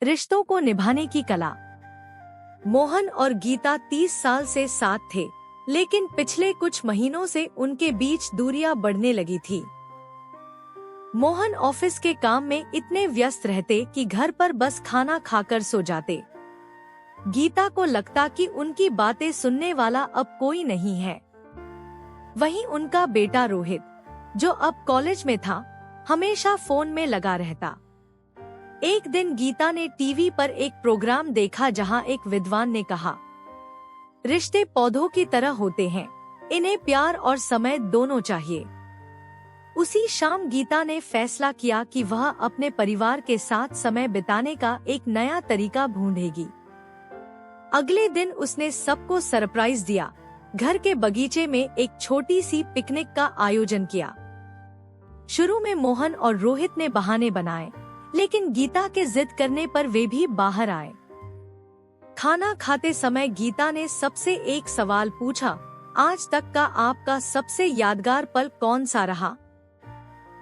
रिश्तों को निभाने की कला। मोहन और गीता 30 साल से साथ थे, लेकिन पिछले कुछ महीनों से उनके बीच दूरियां बढ़ने लगी थी। मोहन ऑफिस के काम में इतने व्यस्त रहते कि घर पर बस खाना खाकर सो जाते। गीता को लगता कि उनकी बातें सुनने वाला अब कोई नहीं है। वहीं उनका बेटा रोहित, जो अब कॉलेज में था, हमेशा फोन में लगा रहता। एक दिन गीता ने टीवी पर एक प्रोग्राम देखा जहां एक विद्वान ने कहा, रिश्ते पौधों की तरह होते हैं, इन्हें प्यार और समय दोनों चाहिए। उसी शाम गीता ने फैसला किया कि वह अपने परिवार के साथ समय बिताने का एक नया तरीका ढूंढेगी। अगले दिन उसने सबको सरप्राइज दिया। घर के बगीचे में एक छोटी सी पिकनिक का आयोजन किया। शुरू में मोहन और रोहित ने बहाने बनाए, लेकिन गीता के जिद करने पर वे भी बाहर आए। खाना खाते समय गीता ने सबसे एक सवाल पूछा, आज तक का आपका सबसे यादगार पल कौन सा रहा?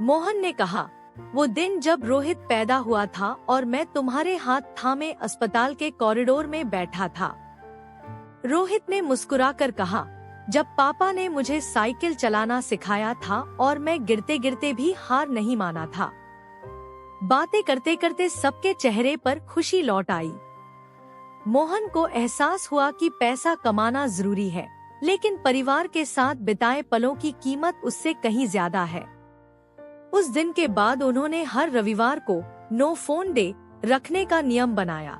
मोहन ने कहा, वो दिन जब रोहित पैदा हुआ था और मैं तुम्हारे हाथ थामे अस्पताल के कॉरिडोर में बैठा था। रोहित ने मुस्कुराकर कहा, जब पापा ने मुझे साइकिल चलाना सिखाया था और मैं गिरते गिरते भी हार नहीं माना था। बातें करते करते सबके चेहरे पर खुशी लौट आई। मोहन को एहसास हुआ कि पैसा कमाना जरूरी है, लेकिन परिवार के साथ बिताए पलों की कीमत उससे कहीं ज्यादा है। उस दिन के बाद उन्होंने हर रविवार को नो फोन डे रखने का नियम बनाया।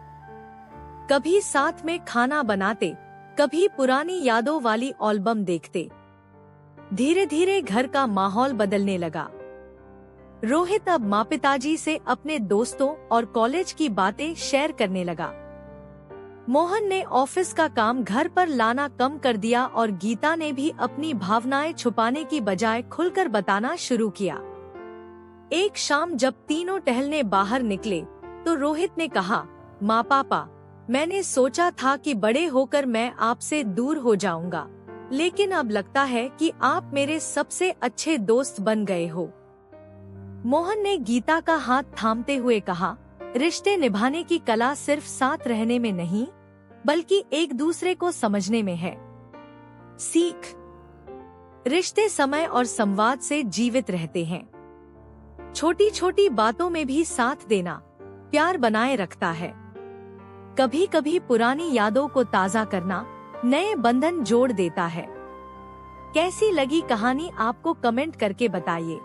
कभी साथ में खाना बनाते, कभी पुरानी यादों वाली एल्बम देखते। धीरे धीरे घर का माहौल बदलने लगा। रोहित अब माँ पिताजी से अपने दोस्तों और कॉलेज की बातें शेयर करने लगा। मोहन ने ऑफिस का काम घर पर लाना कम कर दिया और गीता ने भी अपनी भावनाएं छुपाने की बजाय खुलकर बताना शुरू किया। एक शाम जब तीनों टहलने बाहर निकले, तो रोहित ने कहा, माँ पापा, मैंने सोचा था कि बड़े होकर मैं आपसे दूर हो जाऊंगा, लेकिन अब लगता है कि आप मेरे सबसे अच्छे दोस्त बन गए हो। मोहन ने गीता का हाथ थामते हुए कहा, रिश्ते निभाने की कला सिर्फ साथ रहने में नहीं, बल्कि एक दूसरे को समझने में है। सीख, रिश्ते समय और संवाद से जीवित रहते हैं। छोटी छोटी बातों में भी साथ देना प्यार बनाए रखता है। कभी कभी पुरानी यादों को ताज़ा करना नए बंधन जोड़ देता है। कैसी लगी कहानी आपको कमेंट करके बताइए।